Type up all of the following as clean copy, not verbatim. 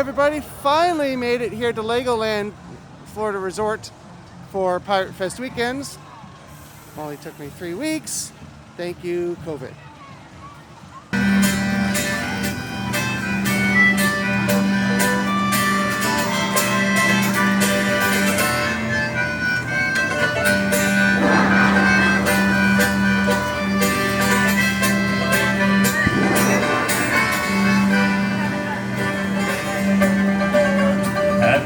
everybody, finally made it here to LEGOLAND Florida Resort for Pirate Fest weekends. Only took me 3 weeks. Thank you, COVID.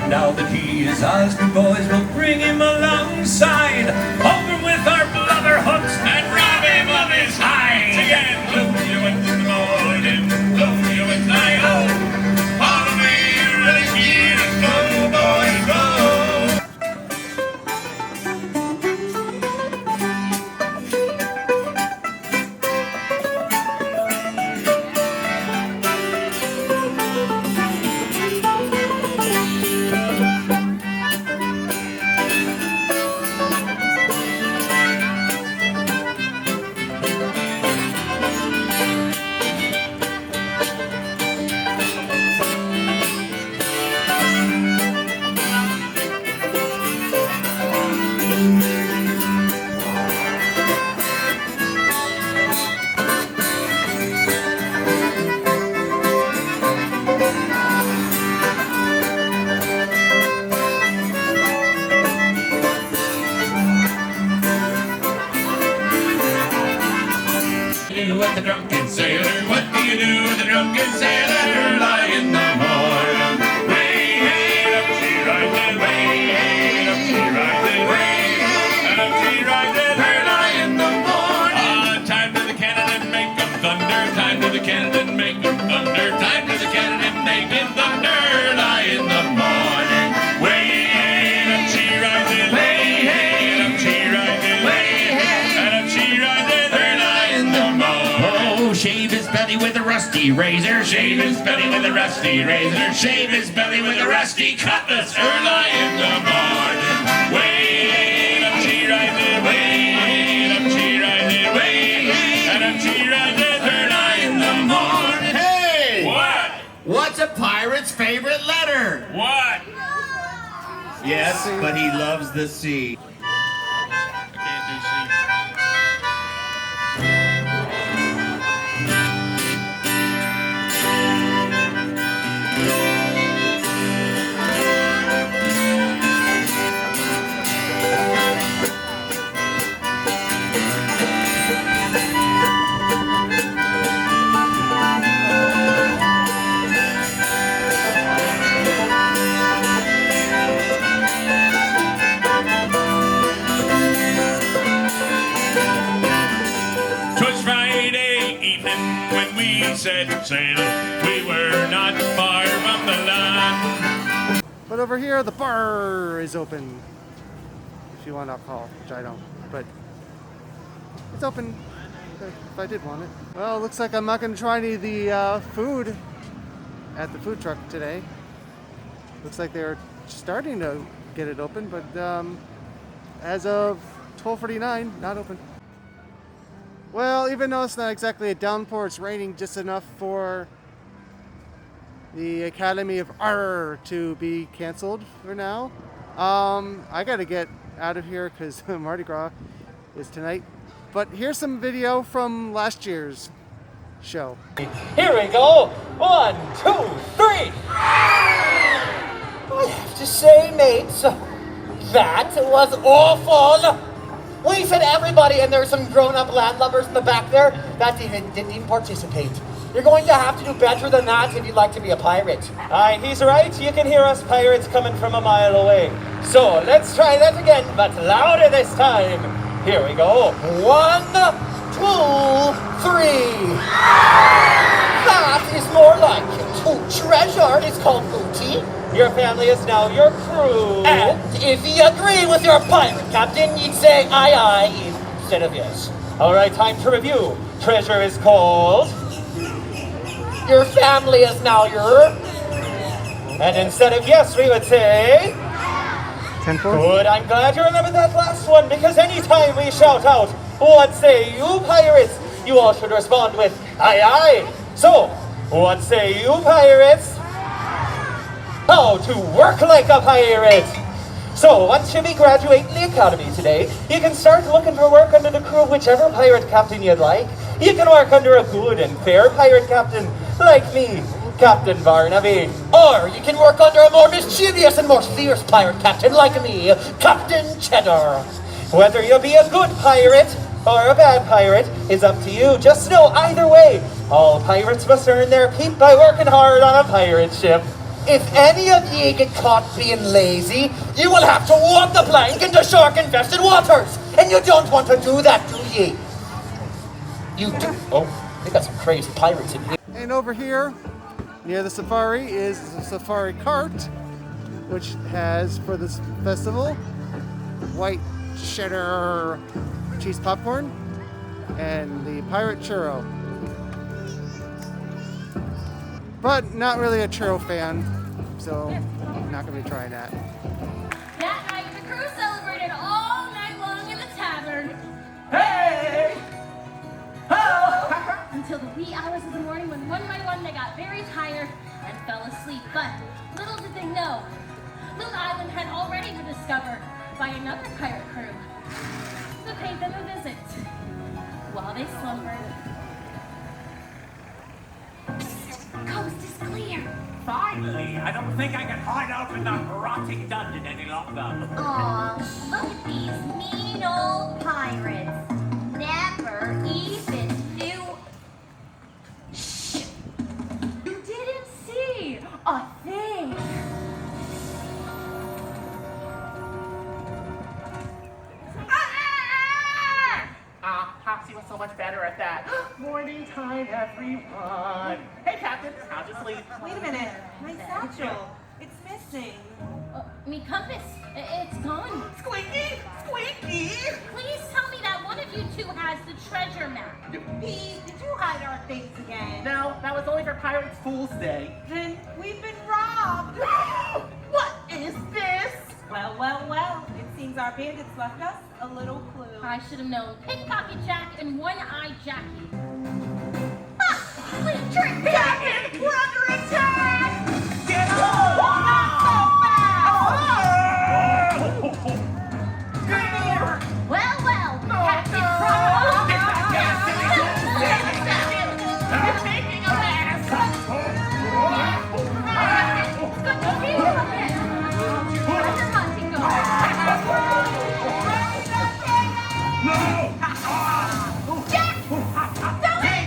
Now that he is ours, the boys will bring him alongside. Over with our blubber hooks and rob him of his hide. Again, blow you in the morning, blow you at night. Oh, follow me, really keen and go, boys, go. With the drunken sailor, what do you do with the drunken sailor? Lie in the morning, way up she rises, way up she rises, way up she rises, lie in the morning. Time to the cannon and make them thunder, time to the cannon and make them thunder, time to the cannon and make them thunder, lie in the morning, way up she rises, way up she rises, way up she rises, lie in the morning. Shave his belly with a rusty razor. Shave his belly with a rusty razor. Shave his belly with a rusty cutlass. Early in the morning. Way up she rises. Way up she rises. Way up she rises. Early in the morning. Hey! What? What's a pirate's favorite letter? What? Yes, but he loves the sea. I can't do C. Said sail, we were not far from the land. But over here, the bar is open. If you want alcohol, which I don't, but it's open if I did want it. Well, it looks like I'm not going to try any of the food at the food truck today. Looks like they're starting to get it open, but as of 12:49, not open. Well, even though it's not exactly a downpour, it's raining just enough for the Academy of Arr to be canceled for now. I gotta get out of here because Mardi Gras is tonight. But here's some video from last year's show. Here we go. 1, 2, 3. I have to say, mates, that was awful. We said everybody, and there's some grown-up landlubbers in the back there that didn't even participate. You're going to have to do better than that if you'd like to be a pirate. Aye, he's right. You can hear us pirates coming from a mile away. So let's try that again, but louder this time. Here we go. 1, 2, 3. That is more like it. Treasure is called booty. Your family is now your crew. And if you agree with your pirate captain, you'd say aye aye instead of yes. All right, time to review. Treasure is called. Your family is now your. And instead of yes, we would say. 10-4. Good, I'm glad you remembered that last one, because anytime we shout out, what say you pirates, you all should respond with aye aye. So, what say you pirates? how to work like a pirate. So, once you graduate in the academy today, you can start looking for work under the crew of whichever pirate captain you'd like. You can work under a good and fair pirate captain, like me, Captain Barnaby. Or you can work under a more mischievous and more fierce pirate captain like me, Captain Cheddar. Whether you'll be a good pirate or a bad pirate is up to you. Just know either way, all pirates must earn their keep by working hard on a pirate ship. If any of ye get caught being lazy, you will have to walk the plank into shark-infested waters. And you don't want to do that, do ye? You do. Oh, they got some crazy pirates in here. And over here, near the safari, is the safari cart, which has, for this festival, white cheddar cheese popcorn and the pirate churro. But not really a churro fan, so I'm not going to be trying that. That night, the crew celebrated all night long in the tavern. Hey! Oh! Until the wee hours of the morning when one by one they got very tired and fell asleep. But little did they know, Little Island had already been discovered by another pirate crew who paid them a visit while they slumbered. Coast is clear. Finally, I don't think I can hide out in that rotting dungeon any longer. Aw, look at these mean old pirates. Never even knew. Shh! You didn't see a thing. Popsy was so much better at that. Morning time, everyone. Hey, Captain, how'd you sleep? Wait a minute, my satchel. It's missing. Me compass, it's gone. Squeaky! Squeaky! Please tell me that one of you two has the treasure map. Pete, did you hide our things again? No, that was only for Pirates Fool's Day. Then we've been robbed. What is this? Well, well, well. It seems our bandits left us a little clue. I should have known. Pickpocket Jack and One-Eye Jackie. We've tricked Captain! We're under attack! Get Not so fast! Come here! Well, well, Captain You're taking a mess! Good to see you again. How's your hunting going? Jack! Don't it!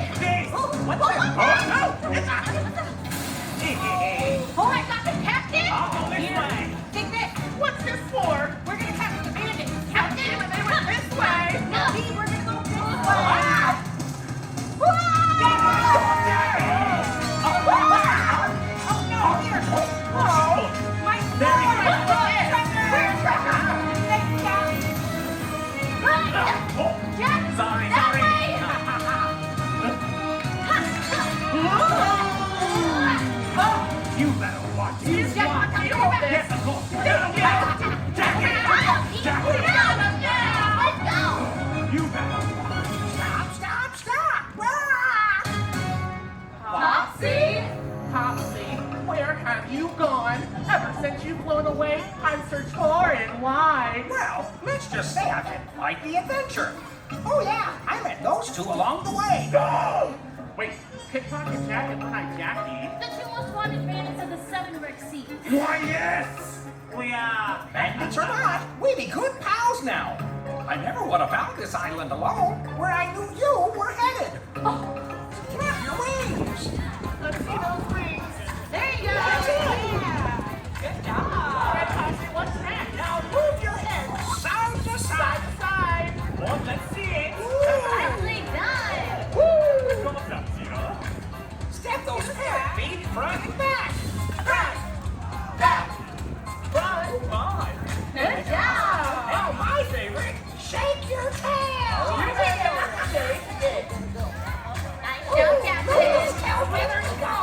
What's that? Oh, I got the captain! Oh, this way! Take this! What's this for? We're gonna capture the bandits! Captain, they went this way! No! We're gonna go this way. Ah! Oh no, here. Oh, my Very sword. good. Treasure. Thanks, Jack. Jack! Sorry, That sorry. way! You better watch it. Jack, come here back! Yes, of course. Let's go! You better watch. Stop! Popsy! Popsy, where have you gone? Ever since you've flown away, I've searched far and wide. Well, let's just say I've had quite the adventure. Oh yeah, I met those two along the way. Go! Wait, Pickpocket Jack and One-Eye Jackie? The two most wanted bandits of the Seven Rick Seas. Why, yes! We bandits or not, we be good pals now. I never would have found this island alone, where I knew you were headed. Flap your wings. Let's see those wings. There you go! Yeah. Good job. All right, Popsy, what's next? Now move your head Side to side side. to side. Well, let's see it. Nicely done! Woo! Come on, Zero. Step those feet front and back. Back, front, on. Good job! Oh, my favorite, shake your tail. Shake it. Nice job, Captain! Tail feathers go.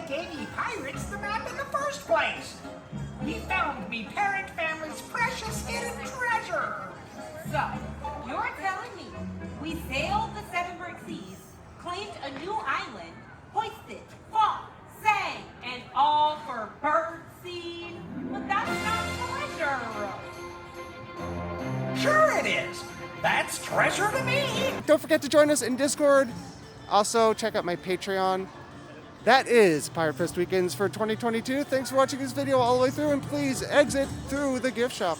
gave ye pirates the map in the first place. Ye found me parent family's precious hidden treasure. So, you're telling me we sailed the Seven Bird Seas, claimed a new island, hoisted, fought, sang, and all for bird seed? But that's not treasure. Sure it is. That's treasure to me. Don't forget to join us in Discord. Also, check out my Patreon. That is Pirate Fest Weekends for 2022. Thanks for watching this video all the way through, and please exit through the gift shop.